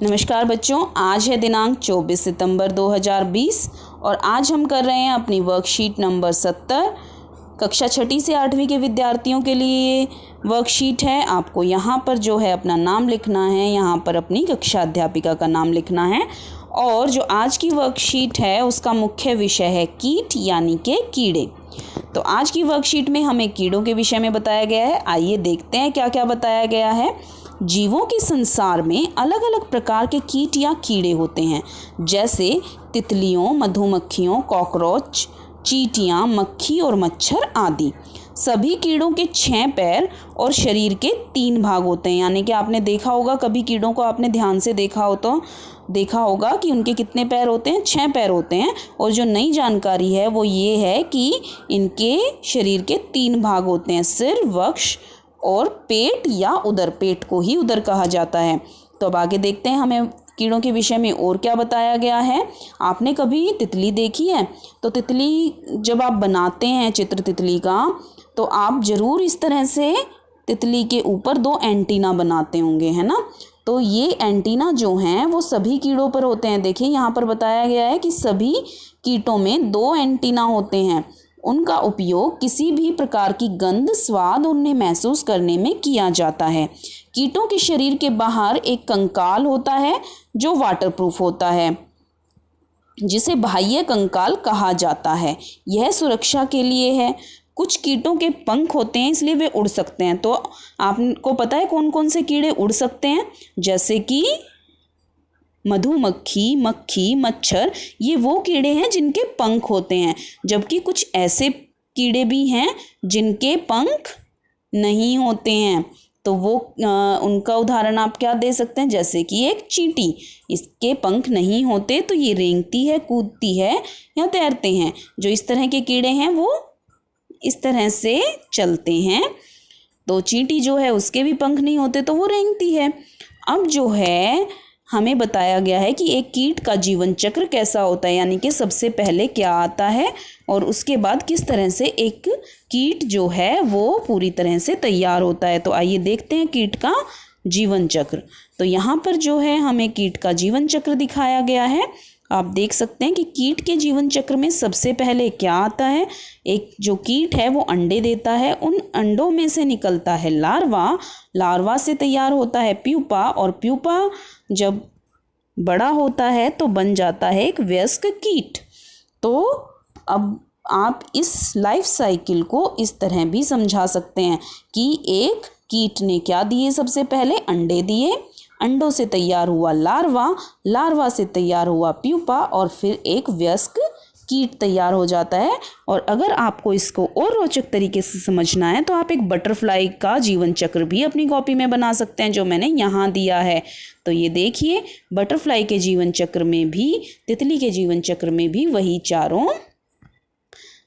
नमस्कार बच्चों, आज है दिनांक 24 सितंबर 2020 और आज हम कर रहे हैं अपनी वर्कशीट नंबर 70। कक्षा छठी से 8वीं के विद्यार्थियों के लिए ये वर्कशीट है। आपको यहाँ पर जो है अपना नाम लिखना है, यहाँ पर अपनी कक्षा अध्यापिका का नाम लिखना है। और जो आज की वर्कशीट है उसका मुख्य विषय है कीट यानी के कीड़े। तो आज की वर्कशीट में हमें कीड़ों के विषय में बताया गया है। आइए देखते हैं क्या क्या बताया गया है। जीवों के संसार में अलग अलग प्रकार के कीट या कीड़े होते हैं, जैसे तितलियों, मधुमक्खियों, कॉकरोच, चींटियां, मक्खी और मच्छर आदि। सभी कीड़ों के 6 पैर और शरीर के 3 भाग होते हैं। यानी कि आपने देखा होगा, कभी कीड़ों को आपने ध्यान से देखा हो तो देखा होगा कि उनके कितने पैर होते हैं, 6 पैर होते हैं। और जो नई जानकारी है वो ये है कि इनके शरीर के 3 भाग होते हैं, सिर, वक्ष और पेट या उदर। पेट को ही उदर कहा जाता है। तो अब आगे देखते हैं हमें कीड़ों के विषय में और क्या बताया गया है। आपने कभी तितली देखी है? तो तितली जब आप बनाते हैं चित्र तितली का, तो आप ज़रूर इस तरह से तितली के ऊपर 2 एंटीना बनाते होंगे, है ना। तो ये एंटीना जो हैं वो सभी कीड़ों पर होते हैं। देखिए यहाँ पर बताया गया है कि सभी कीटों में 2 एंटीना होते हैं। उनका उपयोग किसी भी प्रकार की गंध, स्वाद उन्हें महसूस करने में किया जाता है। कीटों के शरीर के बाहर एक कंकाल होता है जो वाटरप्रूफ होता है, जिसे बाह्य कंकाल कहा जाता है। यह सुरक्षा के लिए है। कुछ कीटों के पंख होते हैं, इसलिए वे उड़ सकते हैं। तो आपको पता है कौन कौन से कीड़े उड़ सकते हैं? जैसे कि मधुमक्खी, मक्खी, मच्छर, ये वो कीड़े हैं जिनके पंख होते हैं। जबकि कुछ ऐसे कीड़े भी हैं जिनके पंख नहीं होते हैं। तो वो उनका उदाहरण आप क्या दे सकते हैं? जैसे कि एक चींटी, इसके पंख नहीं होते तो ये रेंगती है, कूदती है या तैरते हैं। जो इस तरह के कीड़े हैं वो इस तरह से चलते हैं। तो चींटी जो है उसके भी पंख नहीं होते तो वो रेंगती है। अब जो है हमें बताया गया है कि एक कीट का जीवन चक्र कैसा होता है, यानी कि सबसे पहले क्या आता है और उसके बाद किस तरह से एक कीट जो है वो पूरी तरह से तैयार होता है। तो आइए देखते हैं कीट का जीवन चक्र। तो यहाँ पर जो है हमें कीट का जीवन चक्र दिखाया गया है। आप देख सकते हैं कि कीट के जीवन चक्र में सबसे पहले क्या आता है। एक जो कीट है वो अंडे देता है। उन अंडों में से निकलता है लार्वा। लार्वा से तैयार होता है प्यूपा, और प्यूपा जब बड़ा होता है तो बन जाता है एक वयस्क कीट। तो अब आप इस लाइफ साइकिल को इस तरह भी समझा सकते हैं कि एक कीट ने क्या दिए, सबसे पहले अंडे दिए, अंडों से तैयार हुआ लार्वा, लार्वा से तैयार हुआ प्यूपा, और फिर एक वयस्क कीट तैयार हो जाता है। और अगर आपको इसको और रोचक तरीके से समझना है तो आप एक बटरफ्लाई का जीवन चक्र भी अपनी कॉपी में बना सकते हैं, जो मैंने यहाँ दिया है। तो ये देखिए, बटरफ्लाई के जीवन चक्र में भी, तितली के जीवन चक्र में भी वही चारों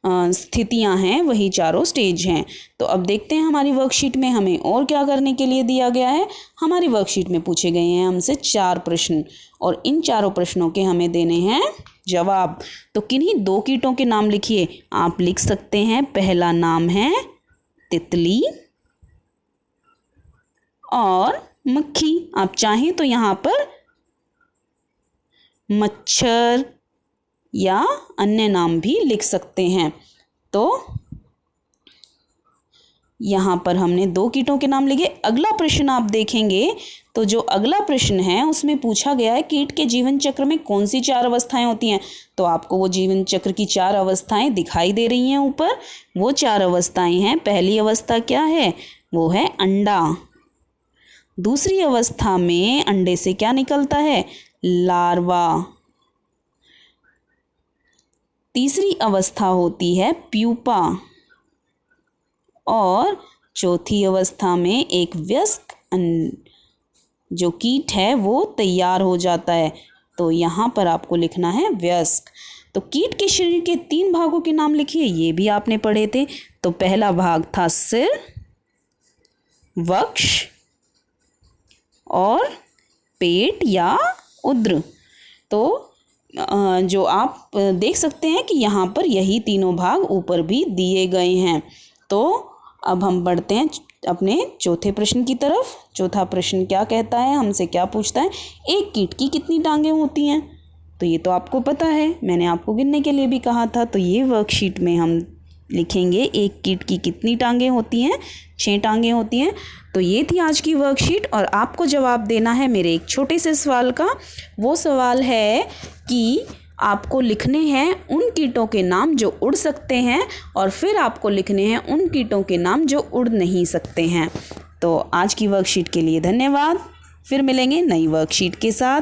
स्थितियां हैं, वही चारों स्टेज हैं। तो अब देखते हैं हमारी वर्कशीट में हमें और क्या करने के लिए दिया गया है। हमारी वर्कशीट में पूछे गए हैं हमसे 4 प्रश्न और इन चारों प्रश्नों के हमें देने हैं जवाब। तो किन्हीं 2 कीटों के नाम लिखिए। आप लिख सकते हैं, पहला नाम है तितली और मक्खी। आप चाहें तो यहाँ पर मच्छर या अन्य नाम भी लिख सकते हैं। तो यहाँ पर हमने 2 कीटों के नाम लिखे। अगला प्रश्न आप देखेंगे तो जो अगला प्रश्न है उसमें पूछा गया है कीट के जीवन चक्र में कौन सी 4 अवस्थाएं होती हैं। तो आपको वो जीवन चक्र की 4 अवस्थाएं दिखाई दे रही हैं ऊपर। वो 4 अवस्थाएं हैं। पहली अवस्था क्या है? वो है अंडा। दूसरी अवस्था में अंडे से क्या निकलता है? लार्वा। तीसरी अवस्था होती है प्यूपा, और चौथी अवस्था में एक वयस्क जो कीट है वो तैयार हो जाता है। तो यहाँ पर आपको लिखना है वयस्क। तो कीट के शरीर के 3 भागों के नाम लिखिए। ये भी आपने पढ़े थे। तो पहला भाग था सिर, वक्ष और पेट या उद्र। तो जो आप देख सकते हैं कि यहाँ पर यही तीनों भाग ऊपर भी दिए गए हैं। तो अब हम बढ़ते हैं अपने चौथे प्रश्न की तरफ। चौथा प्रश्न क्या कहता है, हमसे क्या पूछता है, एक कीट की कितनी टांगें होती हैं? तो ये तो आपको पता है, मैंने आपको गिनने के लिए भी कहा था। तो ये वर्कशीट में हम लिखेंगे एक कीट की कितनी टांगें होती हैं, 6 टांगें होती हैं। तो ये थी आज की वर्कशीट और आपको जवाब देना है मेरे एक छोटे से सवाल का। वो सवाल है कि आपको लिखने हैं उन कीटों के नाम जो उड़ सकते हैं और फिर आपको लिखने हैं उन कीटों के नाम जो उड़ नहीं सकते हैं। तो आज की वर्कशीट के लिए धन्यवाद। फिर मिलेंगे नई वर्कशीट के साथ।